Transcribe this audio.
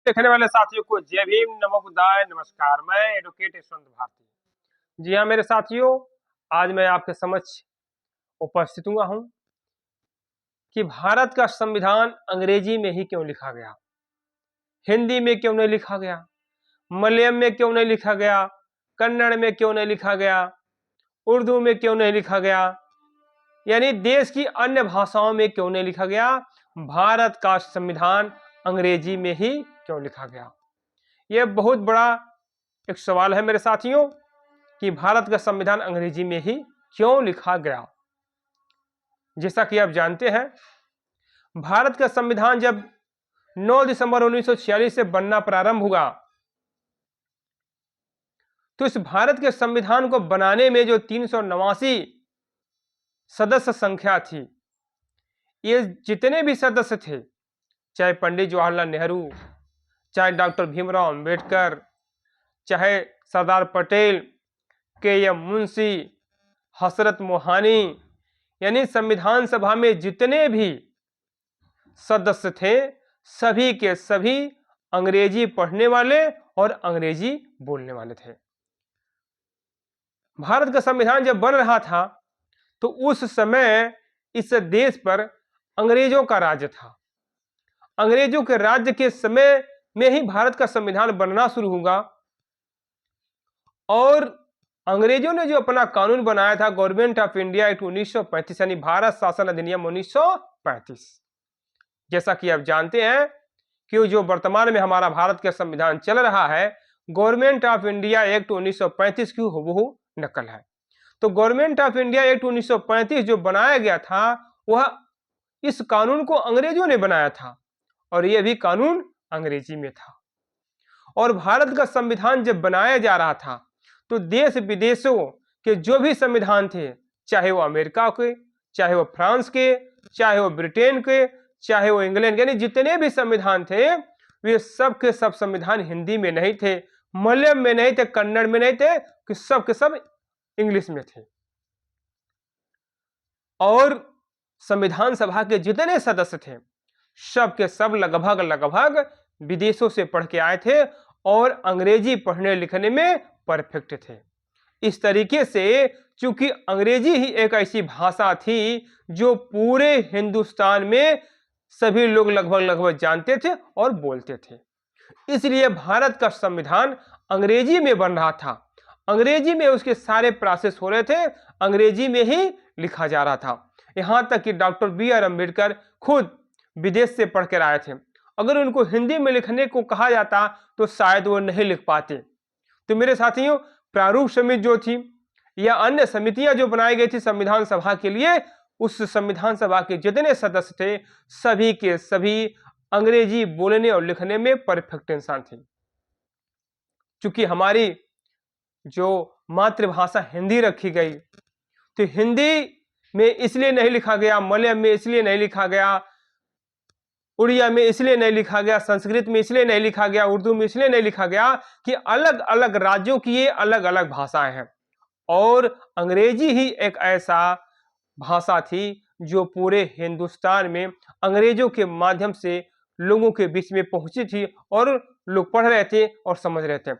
देखने वाले साथियों को जय भीम, नमो बुद्धाय, नमस्कार। मैं एडवोकेट यशवंत भारती। जी हाँ मेरे साथियों, आज मैं आपके समक्ष उपस्थित हुआ हूँ कि भारत का संविधान अंग्रेजी में ही क्यों लिखा गया, हिंदी में क्यों नहीं लिखा गया, मलयालम में क्यों नहीं लिखा गया, कन्नड़ में क्यों नहीं लिखा गया, उर्दू में क्यों नहीं लिखा गया, यानी देश की अन्य भाषाओं में क्यों नहीं लिखा गया। भारत का संविधान अंग्रेजी में ही क्यों लिखा गया। यह बहुत बड़ा एक सवाल है मेरे साथियों कि भारत का संविधान अंग्रेजी में ही क्यों लिखा गया। जैसा कि आप जानते हैं, भारत का संविधान जब 9 दिसंबर 1946 से बनना प्रारंभ हुआ, तो इस भारत के संविधान को बनाने में जो 389 सदस्य संख्या थी, ये जितने भी सदस्य थे, चाहे पंडित जवाहरलाल नेहरू, चाहे डॉक्टर भीमराव अंबेडकर, चाहे सरदार पटेल, के.एम. मुंशी, हसरत मोहानी, यानी संविधान सभा में जितने भी सदस्य थे, सभी के सभी अंग्रेजी पढ़ने वाले और अंग्रेजी बोलने वाले थे। भारत का संविधान जब बन रहा था, तो उस समय इस देश पर अंग्रेजों का राज्य था। अंग्रेजों के राज्य के समय में ही भारत का संविधान बनना शुरू हुआ और अंग्रेजों ने जो अपना कानून बनाया था, गवर्नमेंट ऑफ इंडिया एक्ट 1935, यानी भारत शासन अधिनियम 1935, जैसा कि आप जानते हैं कि जो वर्तमान में हमारा भारत का संविधान चल रहा है, गवर्नमेंट ऑफ इंडिया एक्ट 1935 की हूबहू नकल है। तो गवर्नमेंट ऑफ इंडिया एक्ट 1935 जो बनाया गया था, वह इस कानून को अंग्रेजों ने बनाया था और यह भी कानून अंग्रेजी में था। और भारत का संविधान जब बनाया जा रहा था, तो देश विदेशों के जो भी संविधान थे, चाहे वो अमेरिका के, चाहे वो फ्रांस के, चाहे वो ब्रिटेन के, चाहे वो इंग्लैंड, यानी जितने भी संविधान थे, वे सब के सब संविधान हिंदी में नहीं थे, मलयालम में नहीं थे, कन्नड़ में नहीं थे, कि सब के सब इंग्लिश में थे। और संविधान सभा के जितने सदस्य थे, सब के सब लगभग विदेशों से पढ़ के आए थे और अंग्रेजी पढ़ने लिखने में परफेक्ट थे। इस तरीके से चूंकि अंग्रेजी ही एक ऐसी भाषा थी जो पूरे हिंदुस्तान में सभी लोग लगभग जानते थे और बोलते थे, इसलिए भारत का संविधान अंग्रेजी में बन रहा था। अंग्रेजी में उसके सारे प्रोसेस हो रहे थे, अंग्रेजी में ही लिखा जा रहा था। यहां तक कि डॉक्टर बी.आर. अम्बेडकर खुद विदेश से पढ़ कर आए थे। अगर उनको हिंदी में लिखने को कहा जाता तो शायद वो नहीं लिख पाते। तो मेरे साथियों, प्रारूप समिति जो थी या अन्य समितियां जो बनाई गई थी संविधान सभा के लिए, उस संविधान सभा के जितने सदस्य थे, सभी के सभी अंग्रेजी बोलने और लिखने में परफेक्ट इंसान थे। चूंकि हमारी जो मातृभाषा हिंदी रखी गई, तो हिंदी में इसलिए नहीं लिखा गया, मलयालम में इसलिए नहीं लिखा गया, उड़िया में इसलिए नहीं लिखा गया, संस्कृत में इसलिए नहीं लिखा गया, उर्दू में इसलिए नहीं लिखा गया कि अलग अलग राज्यों की ये अलग अलग भाषाएं हैं और अंग्रेजी ही एक ऐसा भाषा थी जो पूरे हिंदुस्तान में अंग्रेजों के माध्यम से लोगों के बीच में पहुंची थी और लोग पढ़ रहे थे और समझ रहे थे।